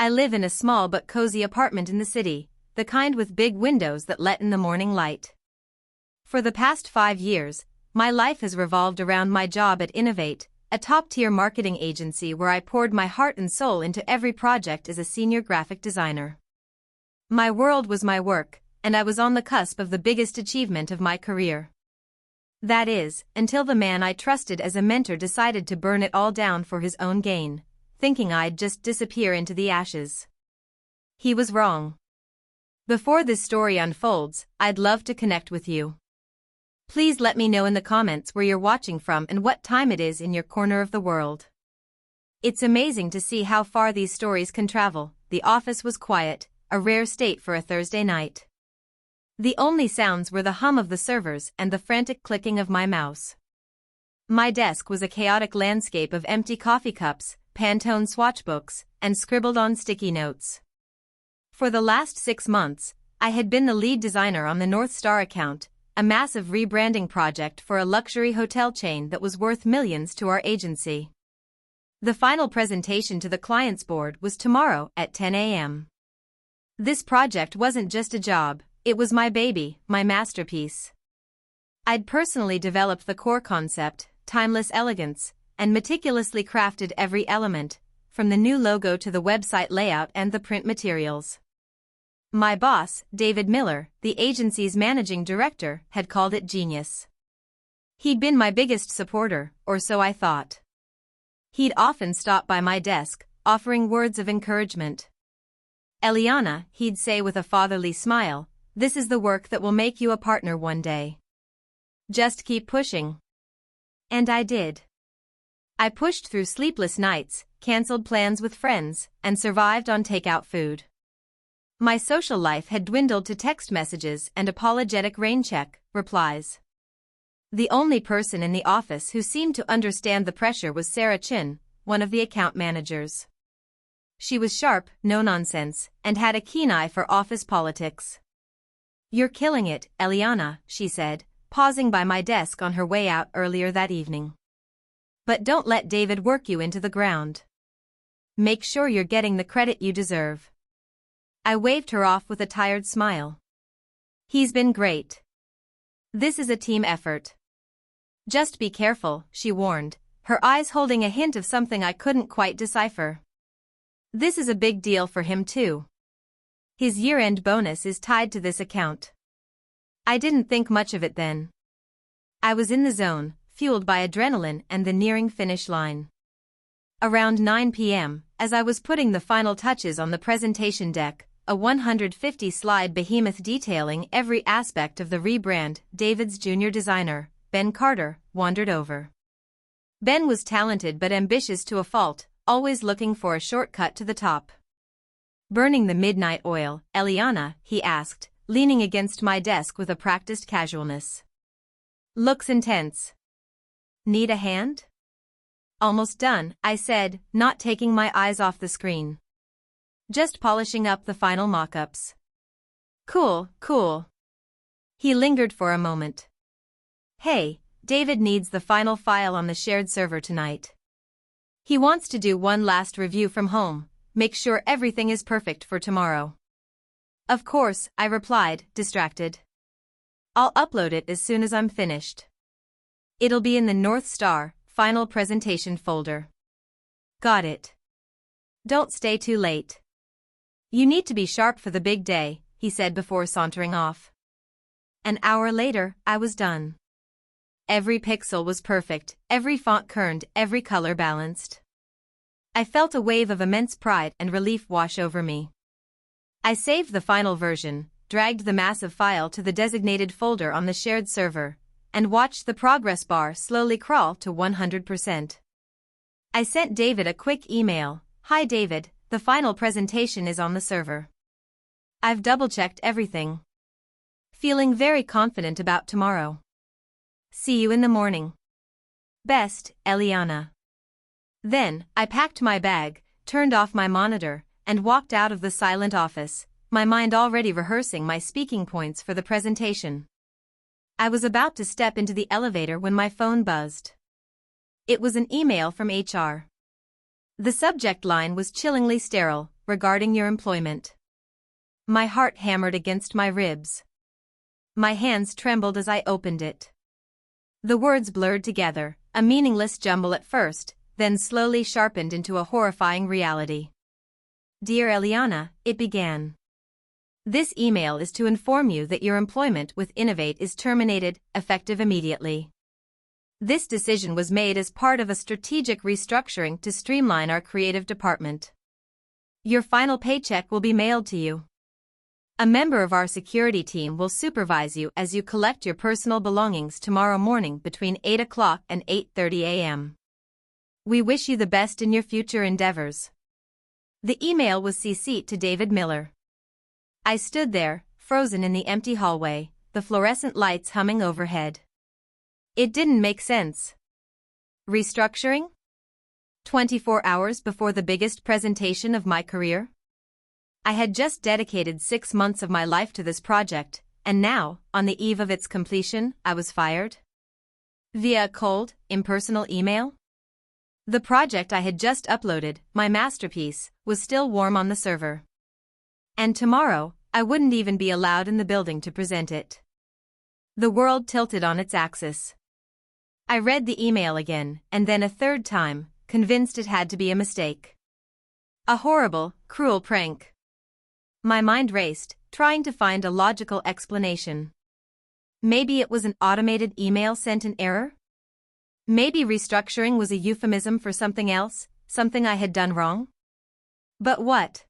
I live in a small but cozy apartment in the city, the kind with big windows that let in the morning light. For the past 5 years, my life has revolved around my job at Innovate, a top-tier marketing agency where I poured my heart and soul into every project as a senior graphic designer. My world was my work, and I was on the cusp of the biggest achievement of my career. That is, until the man I trusted as a mentor decided to burn it all down for his own gain, thinking I'd just disappear into the ashes. He was wrong. Before this story unfolds, I'd love to connect with you. Please let me know in the comments where you're watching from and what time it is in your corner of the world. It's amazing to see how far these stories can travel. The office was quiet, a rare state for a Thursday night. The only sounds were the hum of the servers and the frantic clicking of my mouse. My desk was a chaotic landscape of empty coffee cups, Pantone swatchbooks, and scribbled-on sticky notes. For the last 6 months, I had been the lead designer on the North Star account, a massive rebranding project for a luxury hotel chain that was worth millions to our agency. The final presentation to the client's board was tomorrow at 10 a.m. This project wasn't just a job, it was my baby, my masterpiece. I'd personally developed the core concept, timeless elegance, and meticulously crafted every element, from the new logo to the website layout and the print materials. My boss, David Miller, the agency's managing director, had called it genius. He'd been my biggest supporter, or so I thought. He'd often stop by my desk, offering words of encouragement. "Eliana," he'd say with a fatherly smile, "this is the work that will make you a partner one day. Just keep pushing." And I did. I pushed through sleepless nights, canceled plans with friends, and survived on takeout food. My social life had dwindled to text messages and apologetic raincheck replies. The only person in the office who seemed to understand the pressure was Sarah Chin, one of the account managers. She was sharp, no-nonsense, and had a keen eye for office politics. "You're killing it, Eliana," she said, pausing by my desk on her way out earlier that evening. "But don't let David work you into the ground. Make sure you're getting the credit you deserve." I waved her off with a tired smile. "He's been great. This is a team effort." "Just be careful," she warned, her eyes holding a hint of something I couldn't quite decipher. "This is a big deal for him too. His year-end bonus is tied to this account." I didn't think much of it then. I was in the zone, fueled by adrenaline and the nearing finish line. Around 9 p.m., as I was putting the final touches on the presentation deck, a 150-slide behemoth detailing every aspect of the rebrand, David's junior designer, Ben Carter, wandered over. Ben was talented but ambitious to a fault, always looking for a shortcut to the top. "Burning the midnight oil, Eliana?" he asked, leaning against my desk with a practiced casualness. "Looks intense. Need a hand?" "Almost done," I said, not taking my eyes off the screen. "Just polishing up the final mock-ups." "Cool, cool." He lingered for a moment. "Hey, David needs the final file on the shared server tonight. He wants to do one last review from home, make sure everything is perfect for tomorrow." "Of course," I replied, distracted. "I'll upload it as soon as I'm finished. It'll be in the North Star final presentation folder." "Got it. Don't stay too late. You need to be sharp for the big day," he said before sauntering off. An hour later, I was done. Every pixel was perfect, every font kerned, every color balanced. I felt a wave of immense pride and relief wash over me. I saved the final version, dragged the massive file to the designated folder on the shared server, and watched the progress bar slowly crawl to 100%. I sent David a quick email. "Hi David, the final presentation is on the server. I've double-checked everything. Feeling very confident about tomorrow. See you in the morning. Best, Eliana." Then, I packed my bag, turned off my monitor, and walked out of the silent office, my mind already rehearsing my speaking points for the presentation. I was about to step into the elevator when my phone buzzed. It was an email from HR. The subject line was chillingly sterile, regarding your employment. My heart hammered against my ribs. My hands trembled as I opened it. The words blurred together, a meaningless jumble at first, then slowly sharpened into a horrifying reality. Dear Eliana, it began. This email is to inform you that your employment with Innovate is terminated, effective immediately. This decision was made as part of a strategic restructuring to streamline our creative department. Your final paycheck will be mailed to you. A member of our security team will supervise you as you collect your personal belongings tomorrow morning between 8 o'clock and 8:30 a.m. We wish you the best in your future endeavors. The email was CC'd to David Miller. I stood there, frozen in the empty hallway, the fluorescent lights humming overhead. It didn't make sense. Restructuring? 24 hours before the biggest presentation of my career? I had just dedicated 6 months of my life to this project, and now, on the eve of its completion, I was fired? Via a cold, impersonal email? The project I had just uploaded, my masterpiece, was still warm on the server. And tomorrow, I wouldn't even be allowed in the building to present it. The world tilted on its axis. I read the email again, and then a third time, convinced it had to be a mistake. A horrible, cruel prank. My mind raced, trying to find a logical explanation. Maybe it was an automated email sent in error? Maybe restructuring was a euphemism for something else, something I had done wrong? But what?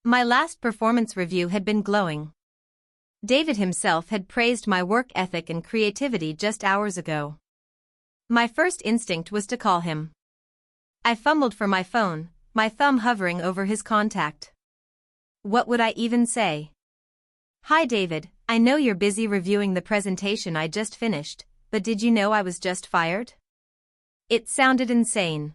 My last performance review had been glowing. David himself had praised my work ethic and creativity just hours ago. My first instinct was to call him. I fumbled for my phone, my thumb hovering over his contact. What would I even say? Hi David, I know you're busy reviewing the presentation I just finished, but did you know I was just fired? It sounded insane.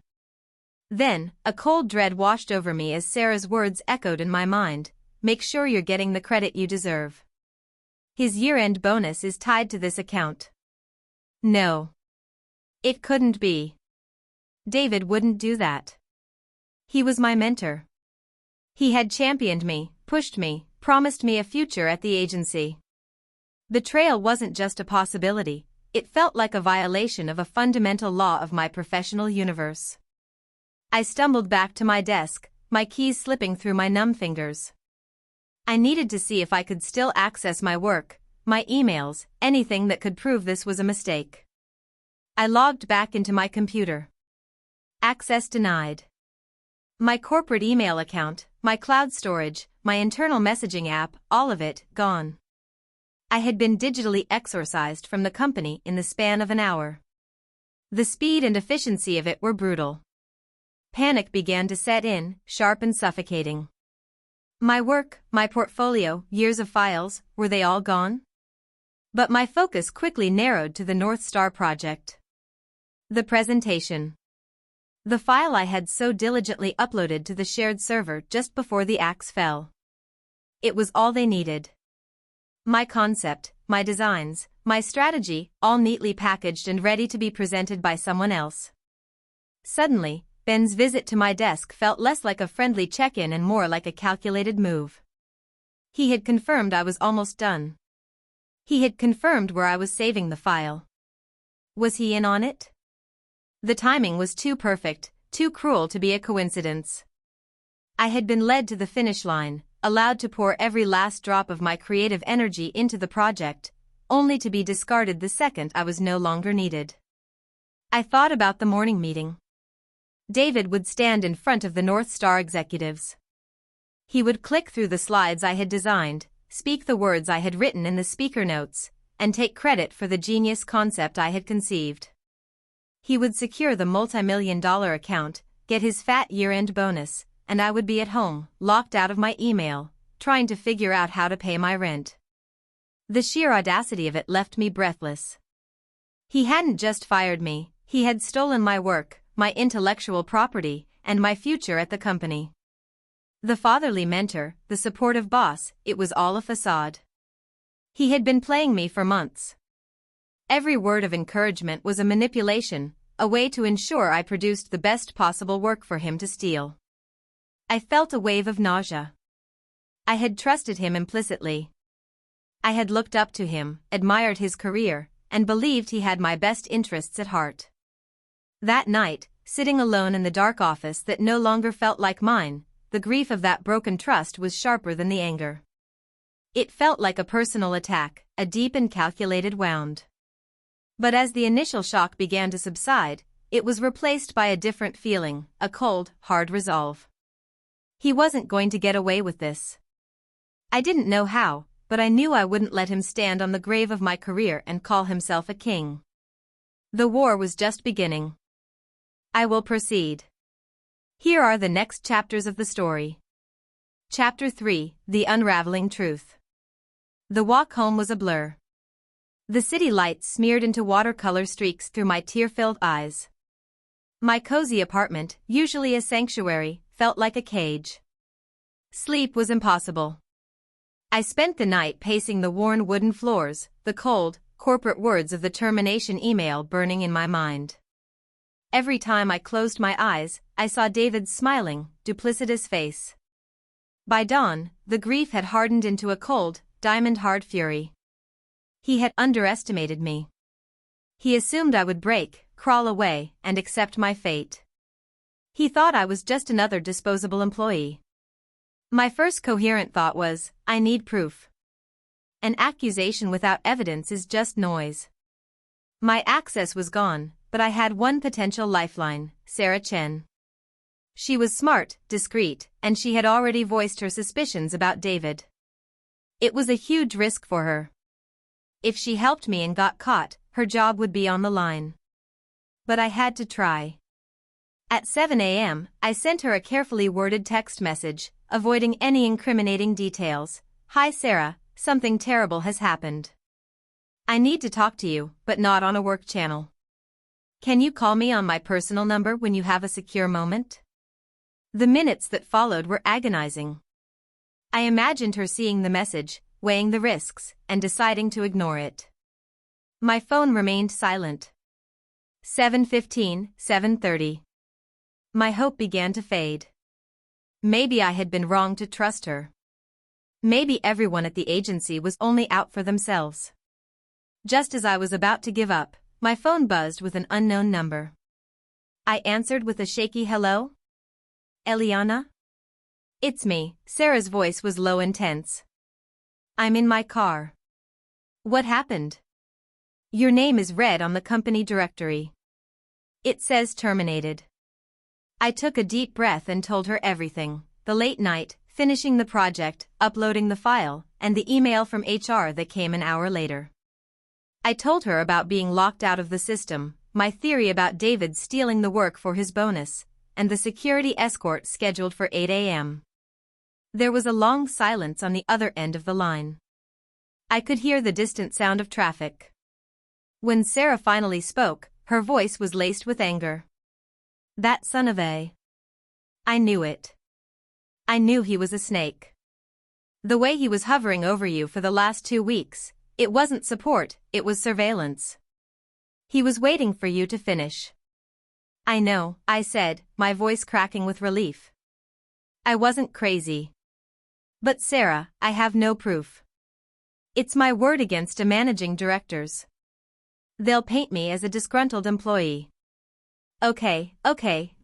Then, a cold dread washed over me as Sarah's words echoed in my mind, make sure you're getting the credit you deserve. His year-end bonus is tied to this account. No. It couldn't be. David wouldn't do that. He was my mentor. He had championed me, pushed me, promised me a future at the agency. Betrayal wasn't just a possibility, it felt like a violation of a fundamental law of my professional universe. I stumbled back to my desk, my keys slipping through my numb fingers. I needed to see if I could still access my work, my emails, anything that could prove this was a mistake. I logged back into my computer. Access denied. My corporate email account, my cloud storage, my internal messaging app, all of it, gone. I had been digitally exorcised from the company in the span of an hour. The speed and efficiency of it were brutal. Panic began to set in, sharp and suffocating. My work, my portfolio, years of files, were they all gone? But my focus quickly narrowed to the North Star project. The presentation. The file I had so diligently uploaded to the shared server just before the axe fell. It was all they needed. My concept, my designs, my strategy, all neatly packaged and ready to be presented by someone else. Suddenly, Ben's visit to my desk felt less like a friendly check-in and more like a calculated move. He had confirmed I was almost done. He had confirmed where I was saving the file. Was he in on it? The timing was too perfect, too cruel to be a coincidence. I had been led to the finish line, allowed to pour every last drop of my creative energy into the project, only to be discarded the second I was no longer needed. I thought about the morning meeting. David would stand in front of the North Star executives. He would click through the slides I had designed, speak the words I had written in the speaker notes, and take credit for the genius concept I had conceived. He would secure the multi-million-dollar account, get his fat year-end bonus, and I would be at home, locked out of my email, trying to figure out how to pay my rent. The sheer audacity of it left me breathless. He hadn't just fired me, he had stolen my work, my intellectual property, and my future at the company. The fatherly mentor, the supportive boss, it was all a facade. He had been playing me for months. Every word of encouragement was a manipulation, a way to ensure I produced the best possible work for him to steal. I felt a wave of nausea. I had trusted him implicitly. I had looked up to him, admired his career, and believed he had my best interests at heart. That night, sitting alone in the dark office that no longer felt like mine, the grief of that broken trust was sharper than the anger. It felt like a personal attack, a deep and calculated wound. But as the initial shock began to subside, it was replaced by a different feeling, a cold, hard resolve. He wasn't going to get away with this. I didn't know how, but I knew I wouldn't let him stand on the grave of my career and call himself a king. The war was just beginning. I will proceed. Here are the next chapters of the story. Chapter 3, The Unraveling Truth. The walk home was a blur. The city lights smeared into watercolor streaks through my tear-filled eyes. My cozy apartment, usually a sanctuary, felt like a cage. Sleep was impossible. I spent the night pacing the worn wooden floors, the cold, corporate words of the termination email burning in my mind. Every time I closed my eyes, I saw David's smiling, duplicitous face. By dawn, the grief had hardened into a cold, diamond-hard fury. He had underestimated me. He assumed I would break, crawl away, and accept my fate. He thought I was just another disposable employee. My first coherent thought was, I need proof. An accusation without evidence is just noise. My access was gone, but I had one potential lifeline, Sarah Chen. She was smart, discreet, and she had already voiced her suspicions about David. It was a huge risk for her. If she helped me and got caught, her job would be on the line. But I had to try. At 7 a.m., I sent her a carefully worded text message, avoiding any incriminating details. Hi Sarah, something terrible has happened. I need to talk to you, but not on a work channel. Can you call me on my personal number when you have a secure moment? The minutes that followed were agonizing. I imagined her seeing the message, weighing the risks, and deciding to ignore it. My phone remained silent. 7:15, 7:30. My hope began to fade. Maybe I had been wrong to trust her. Maybe everyone at the agency was only out for themselves. Just as I was about to give up, my phone buzzed with an unknown number. I answered with a shaky hello? Eliana? It's me, Sarah's voice was low and tense. I'm in my car. What happened? Your name is red on the company directory. It says terminated. I took a deep breath and told her everything, the late night, finishing the project, uploading the file, and the email from HR that came an hour later. I told her about being locked out of the system, my theory about David stealing the work for his bonus, and the security escort scheduled for 8 a.m. There was a long silence on the other end of the line. I could hear the distant sound of traffic. When Sarah finally spoke, her voice was laced with anger. That son of a... I knew it. I knew he was a snake. The way he was hovering over you for the last 2 weeks, it wasn't support, it was surveillance. He was waiting for you to finish. I know, I said, my voice cracking with relief. I wasn't crazy. But Sarah, I have no proof. It's my word against a managing director's. They'll paint me as a disgruntled employee. Okay,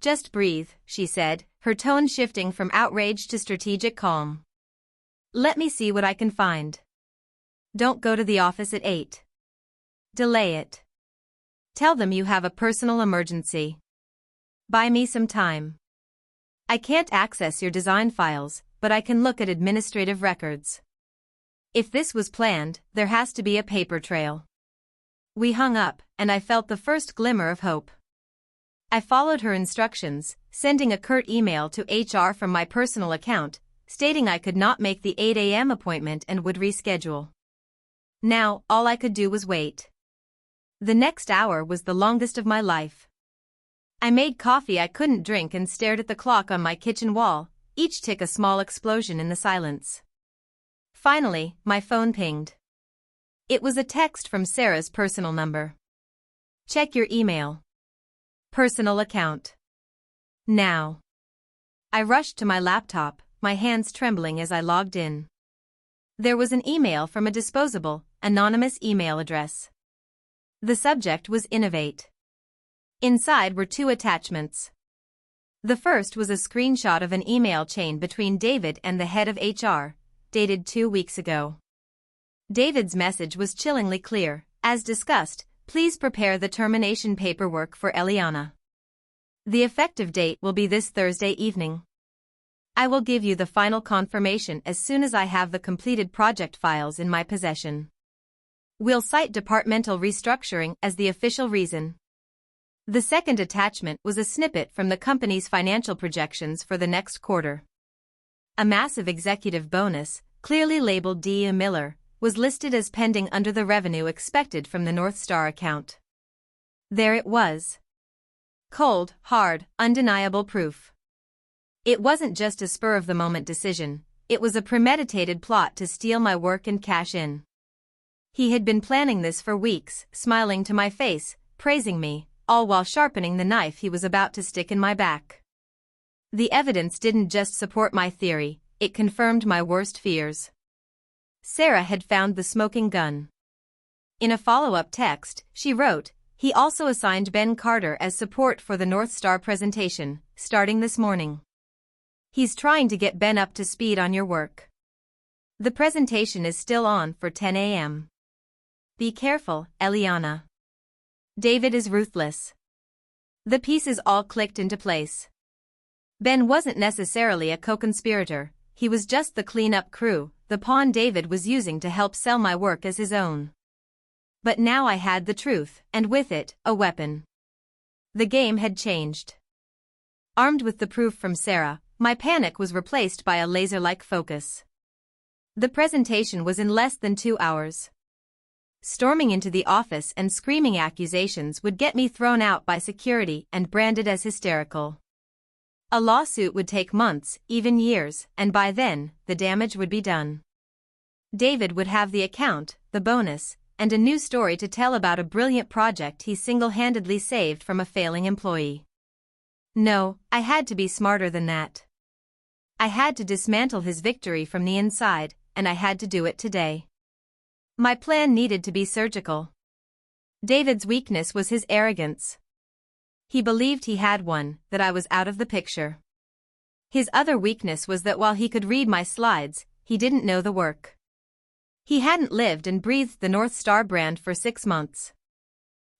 just breathe, she said, her tone shifting from outrage to strategic calm. Let me see what I can find. Don't go to the office at 8. Delay it. Tell them you have a personal emergency. Buy me some time. I can't access your design files, but I can look at administrative records. If this was planned, there has to be a paper trail. We hung up, and I felt the first glimmer of hope. I followed her instructions, sending a curt email to HR from my personal account, stating I could not make the 8 a.m. appointment and would reschedule. Now, all I could do was wait. The next hour was the longest of my life. I made coffee I couldn't drink and stared at the clock on my kitchen wall, each tick a small explosion in the silence. Finally, my phone pinged. It was a text from Sarah's personal number. Check your email. Personal account. Now. I rushed to my laptop, my hands trembling as I logged in. There was an email from a disposable, anonymous email address. The subject was Innovate. Inside were two attachments. The first was a screenshot of an email chain between David and the head of HR, dated 2 weeks ago. David's message was chillingly clear. As discussed, please prepare the termination paperwork for Eliana. The effective date will be this Thursday evening. I will give you the final confirmation as soon as I have the completed project files in my possession. We'll cite departmental restructuring as the official reason. The second attachment was a snippet from the company's financial projections for the next quarter. A massive executive bonus, clearly labeled D. A. Miller, was listed as pending under the revenue expected from the North Star account. There it was. Cold, hard, undeniable proof. It wasn't just a spur-of-the-moment decision, it was a premeditated plot to steal my work and cash in. He had been planning this for weeks, smiling to my face, praising me, all while sharpening the knife he was about to stick in my back. The evidence didn't just support my theory, it confirmed my worst fears. Sarah had found the smoking gun. In a follow-up text, she wrote, "He also assigned Ben Carter as support for the North Star presentation, starting this morning. He's trying to get Ben up to speed on your work. The presentation is still on for 10 a.m. Be careful, Eliana. David is ruthless." The pieces all clicked into place. Ben wasn't necessarily a co-conspirator, he was just the cleanup crew, the pawn David was using to help sell my work as his own. But now I had the truth, and with it, a weapon. The game had changed. Armed with the proof from Sarah, my panic was replaced by a laser-like focus. The presentation was in less than 2 hours. Storming into the office and screaming accusations would get me thrown out by security and branded as hysterical. A lawsuit would take months, even years, and by then, the damage would be done. David would have the account, the bonus, and a new story to tell about a brilliant project he single-handedly saved from a failing employee. No, I had to be smarter than that. I had to dismantle his victory from the inside, and I had to do it today. My plan needed to be surgical. David's weakness was his arrogance. He believed he had one, that I was out of the picture. His other weakness was that while he could read my slides, he didn't know the work. He hadn't lived and breathed the North Star brand for 6 months.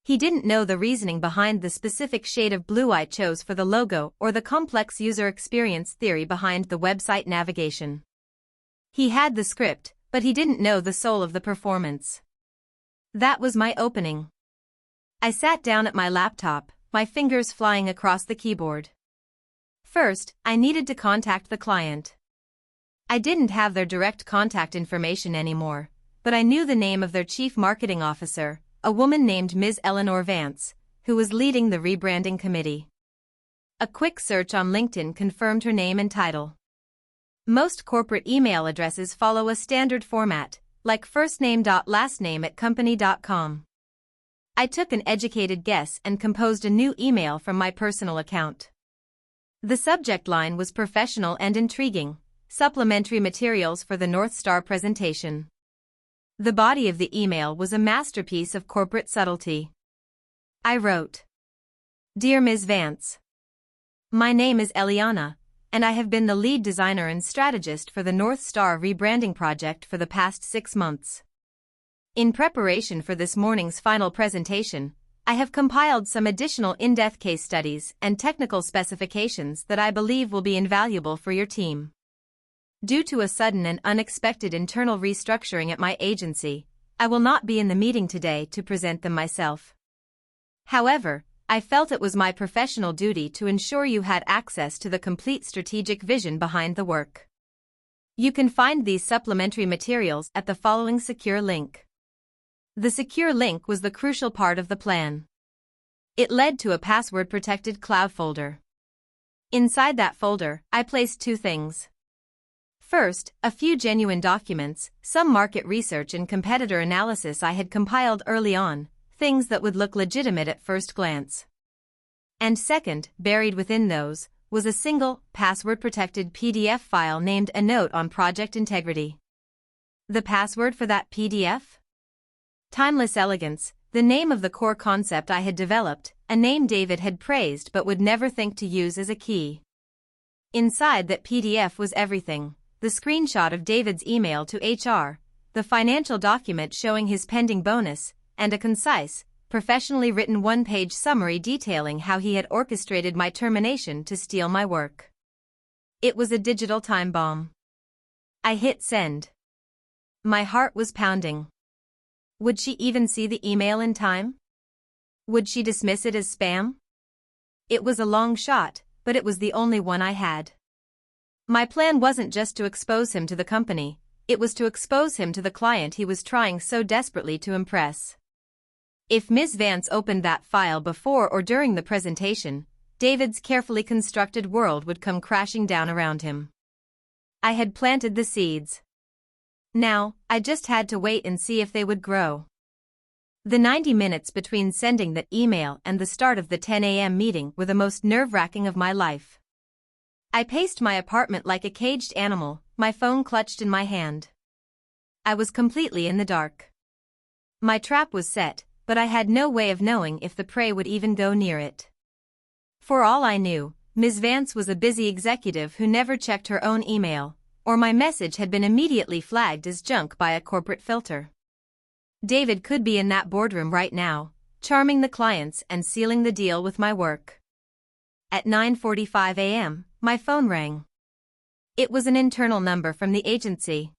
He didn't know the reasoning behind the specific shade of blue I chose for the logo or the complex user experience theory behind the website navigation. He had the script, but he didn't know the soul of the performance. That was my opening. I sat down at my laptop, my fingers flying across the keyboard. First, I needed to contact the client. I didn't have their direct contact information anymore, but I knew the name of their chief marketing officer, a woman named Ms. Eleanor Vance, who was leading the rebranding committee. A quick search on LinkedIn confirmed her name and title. Most corporate email addresses follow a standard format, like firstname.lastname@company.com. I took an educated guess and composed a new email from my personal account. The subject line was professional and intriguing, supplementary materials for the North Star presentation. The body of the email was a masterpiece of corporate subtlety. I wrote, "Dear Ms. Vance, my name is Eliana, and I have been the lead designer and strategist for the North Star rebranding project for the past 6 months. In preparation for this morning's final presentation, I have compiled some additional in-depth case studies and technical specifications that I believe will be invaluable for your team. Due to a sudden and unexpected internal restructuring at my agency, I will not be in the meeting today to present them myself. However, I felt it was my professional duty to ensure you had access to the complete strategic vision behind the work. You can find these supplementary materials at the following secure link." The secure link was the crucial part of the plan. It led to a password-protected cloud folder. Inside that folder, I placed 2 things. First, a few genuine documents, some market research and competitor analysis I had compiled early on, things that would look legitimate at first glance. And second, buried within those, was a single, password-protected PDF file named A Note on Project Integrity. The password for that PDF? Timeless Elegance, the name of the core concept I had developed, a name David had praised but would never think to use as a key. Inside that PDF was everything: the screenshot of David's email to HR, the financial document showing his pending bonus, and a concise, professionally written one-page summary detailing how he had orchestrated my termination to steal my work. It was a digital time bomb. I hit send. My heart was pounding. Would she even see the email in time? Would she dismiss it as spam? It was a long shot, but it was the only one I had. My plan wasn't just to expose him to the company, it was to expose him to the client he was trying so desperately to impress. If Ms. Vance opened that file before or during the presentation, David's carefully constructed world would come crashing down around him. I had planted the seeds. Now, I just had to wait and see if they would grow. The 90 minutes between sending that email and the start of the 10 a.m. meeting were the most nerve-wracking of my life. I paced my apartment like a caged animal, my phone clutched in my hand. I was completely in the dark. My trap was set, but I had no way of knowing if the prey would even go near it. For all I knew, Ms. Vance was a busy executive who never checked her own email, or my message had been immediately flagged as junk by a corporate filter. David could be in that boardroom right now, charming the clients and sealing the deal with my work. At 9:45 a.m., my phone rang. It was an internal number from the agency.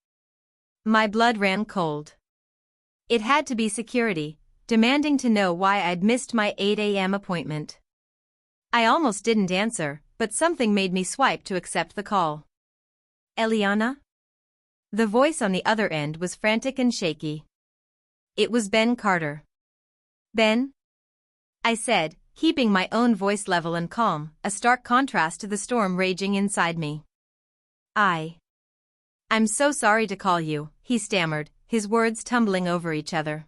My blood ran cold. It had to be security, demanding to know why I'd missed my 8 a.m. appointment. I almost didn't answer, but something made me swipe to accept the call. Eliana? The voice on the other end was frantic and shaky. It was Ben Carter. Ben? I said, keeping my own voice level and calm, a stark contrast to the storm raging inside me. I'm so sorry to call you, he stammered, his words tumbling over each other.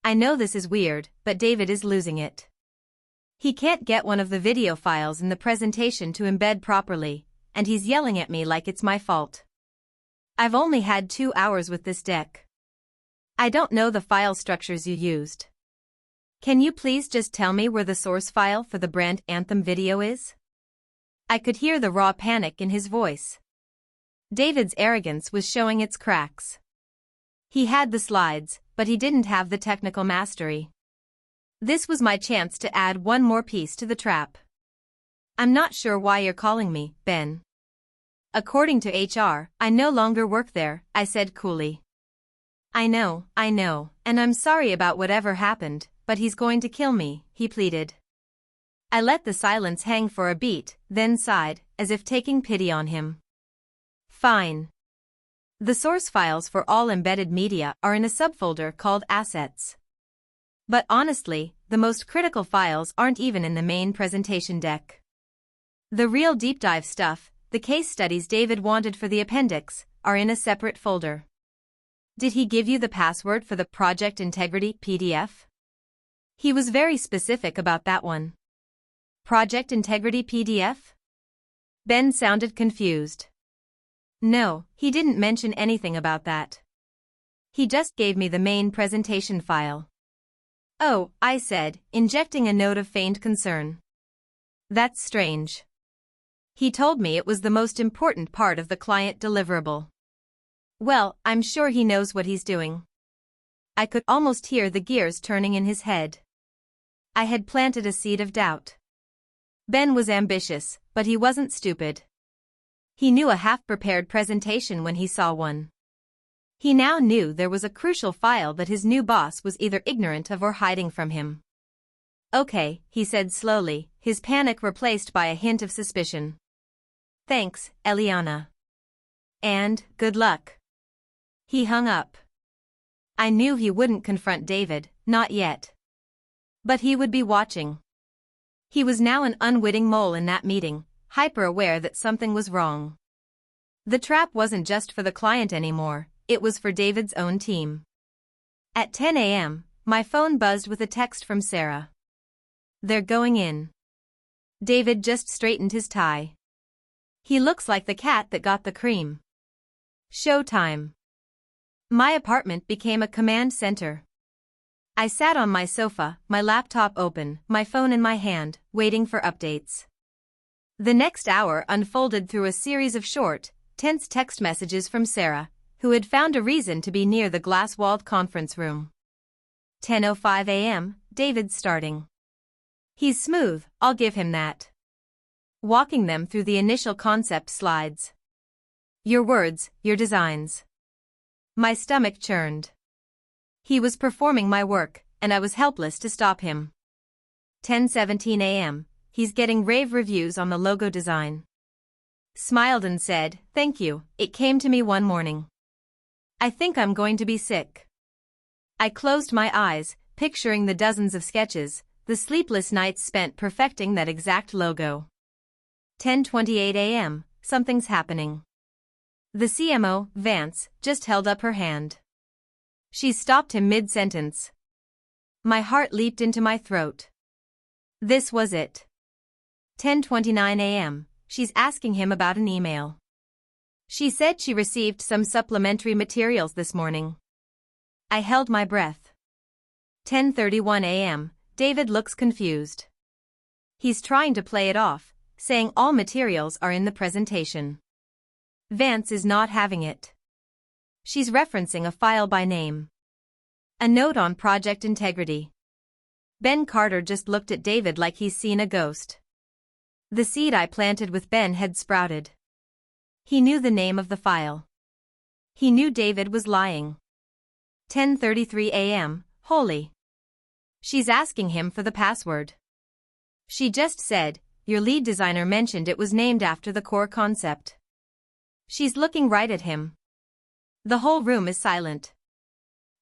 I know this is weird, but David is losing it. He can't get one of the video files in the presentation to embed properly, and he's yelling at me like it's my fault. I've only had 2 hours with this deck. I don't know the file structures you used. Can you please just tell me where the source file for the brand anthem video is? I could hear the raw panic in his voice. David's arrogance was showing its cracks. He had the slides, but he didn't have the technical mastery. This was my chance to add one more piece to the trap. I'm not sure why you're calling me, Ben. According to HR, I no longer work there, I said coolly. I know, and I'm sorry about whatever happened, but he's going to kill me, he pleaded. I let the silence hang for a beat, then sighed, as if taking pity on him. Fine. The source files for all embedded media are in a subfolder called Assets. But honestly, the most critical files aren't even in the main presentation deck. The real deep dive stuff, the case studies David wanted for the appendix, are in a separate folder. Did he give you the password for the Project Integrity PDF? He was very specific about that one. Project Integrity PDF? Ben sounded confused. No, he didn't mention anything about that. He just gave me the main presentation file. Oh, I said, injecting a note of feigned concern. That's strange. He told me it was the most important part of the client deliverable. Well, I'm sure he knows what he's doing. I could almost hear the gears turning in his head. I had planted a seed of doubt. Ben was ambitious, but he wasn't stupid. He knew a half-prepared presentation when he saw one. He now knew there was a crucial file that his new boss was either ignorant of or hiding from him. Okay, he said slowly, his panic replaced by a hint of suspicion. Thanks, Eliana. And, good luck. He hung up. I knew he wouldn't confront David, not yet. But he would be watching. He was now an unwitting mole in that meeting, hyper-aware that something was wrong. The trap wasn't just for the client anymore, it was for David's own team. At 10 a.m., my phone buzzed with a text from Sarah. They're going in. David just straightened his tie. He looks like the cat that got the cream. Showtime. My apartment became a command center. I sat on my sofa, my laptop open, my phone in my hand, waiting for updates. The next hour unfolded through a series of short, tense text messages from Sarah, who had found a reason to be near the glass-walled conference room. 10:05 a.m., David's starting. He's smooth, I'll give him that. Walking them through the initial concept slides. Your words, your designs. My stomach churned. He was performing my work, and I was helpless to stop him. 10:17 a.m., he's getting rave reviews on the logo design. Smiled and said, thank you, it came to me one morning. I think I'm going to be sick. I closed my eyes, picturing the dozens of sketches, the sleepless nights spent perfecting that exact logo. 10:28 a.m., something's happening. The CMO, Vance, just held up her hand. She stopped him mid-sentence. My heart leaped into my throat. This was it. 10:29 a.m., she's asking him about an email. She said she received some supplementary materials this morning. I held my breath. 10:31 a.m., David looks confused. He's trying to play it off, saying all materials are in the presentation. Vance is not having it. She's referencing a file by name. A note on project integrity. Ben Carter just looked at David like he's seen a ghost. The seed I planted with Ben had sprouted. He knew the name of the file. He knew David was lying. 10:33 a.m., holy. She's asking him for the password. She just said, your lead designer mentioned it was named after the core concept. She's looking right at him. The whole room is silent.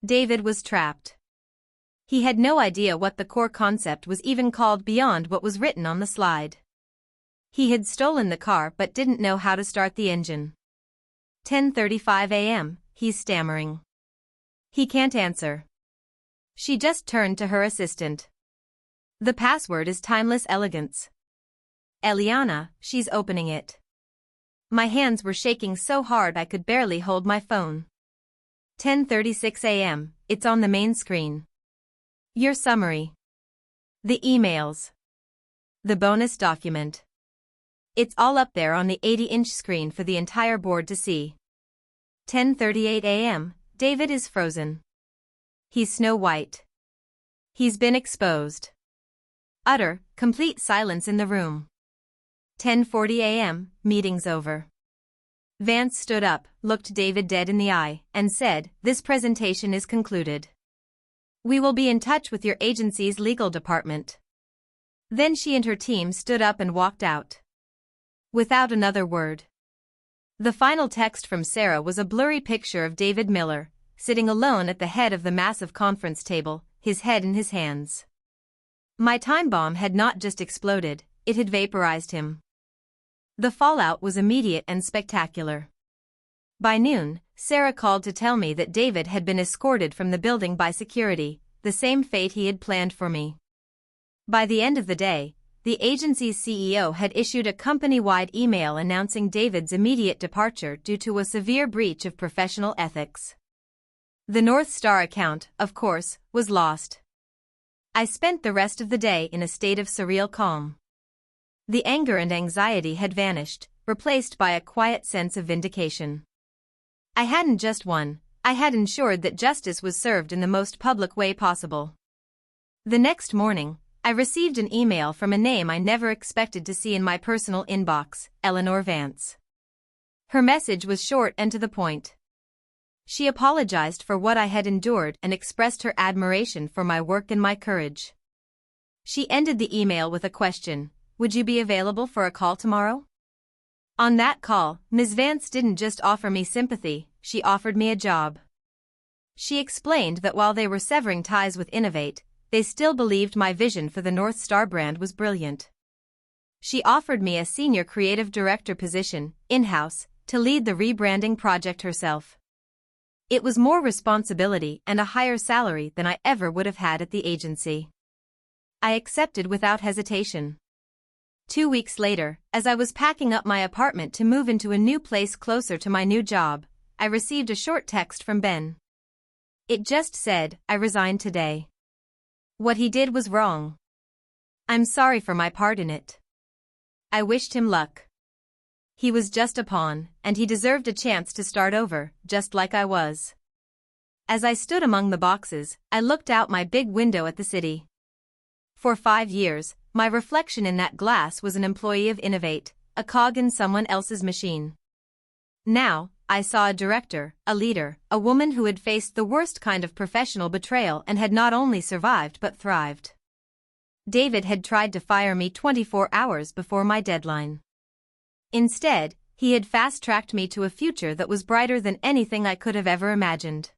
David was trapped. He had no idea what the core concept was even called beyond what was written on the slide. He had stolen the car but didn't know how to start the engine. 10:35 a.m., he's stammering. He can't answer. She just turned to her assistant. The password is timeless elegance. Eliana, she's opening it. My hands were shaking so hard I could barely hold my phone. 10:36 a.m., it's on the main screen. Your summary. The emails. The bonus document. It's all up there on the 80-inch screen for the entire board to see. 10:38 a.m., David is frozen. He's Snow White. He's been exposed. Utter, complete silence in the room. 10:40 a.m., meeting's over. Vance stood up, looked David dead in the eye, and said, this presentation is concluded. We will be in touch with your agency's legal department. Then she and her team stood up and walked out. Without another word. The final text from Sarah was a blurry picture of David Miller, sitting alone at the head of the massive conference table, his head in his hands. My time bomb had not just exploded, it had vaporized him. The fallout was immediate and spectacular. By noon, Sarah called to tell me that David had been escorted from the building by security, the same fate he had planned for me. By the end of the day, the agency's CEO had issued a company-wide email announcing David's immediate departure due to a severe breach of professional ethics. The North Star account, of course, was lost. I spent the rest of the day in a state of surreal calm. The anger and anxiety had vanished, replaced by a quiet sense of vindication. I hadn't just won, I had ensured that justice was served in the most public way possible. The next morning, I received an email from a name I never expected to see in my personal inbox, Eleanor Vance. Her message was short and to the point. She apologized for what I had endured and expressed her admiration for my work and my courage. She ended the email with a question, would you be available for a call tomorrow? On that call, Ms. Vance didn't just offer me sympathy, she offered me a job. She explained that while they were severing ties with Innovate, they still believed my vision for the North Star brand was brilliant. She offered me a senior creative director position, in-house, to lead the rebranding project herself. It was more responsibility and a higher salary than I ever would have had at the agency. I accepted without hesitation. 2 weeks later, as I was packing up my apartment to move into a new place closer to my new job, I received a short text from Ben. It just said, "I resigned today. What he did was wrong. I'm sorry for my part in it." I wished him luck. He was just a pawn, and he deserved a chance to start over, just like I was. As I stood among the boxes, I looked out my big window at the city. For 5 years, my reflection in that glass was an employee of Innovate, a cog in someone else's machine. Now, I saw a director, a leader, a woman who had faced the worst kind of professional betrayal and had not only survived but thrived. David had tried to fire me 24 hours before my deadline. Instead, he had fast-tracked me to a future that was brighter than anything I could have ever imagined.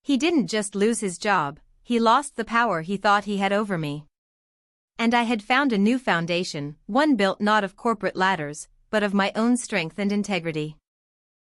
He didn't just lose his job, he lost the power he thought he had over me. And I had found a new foundation, one built not of corporate ladders, but of my own strength and integrity.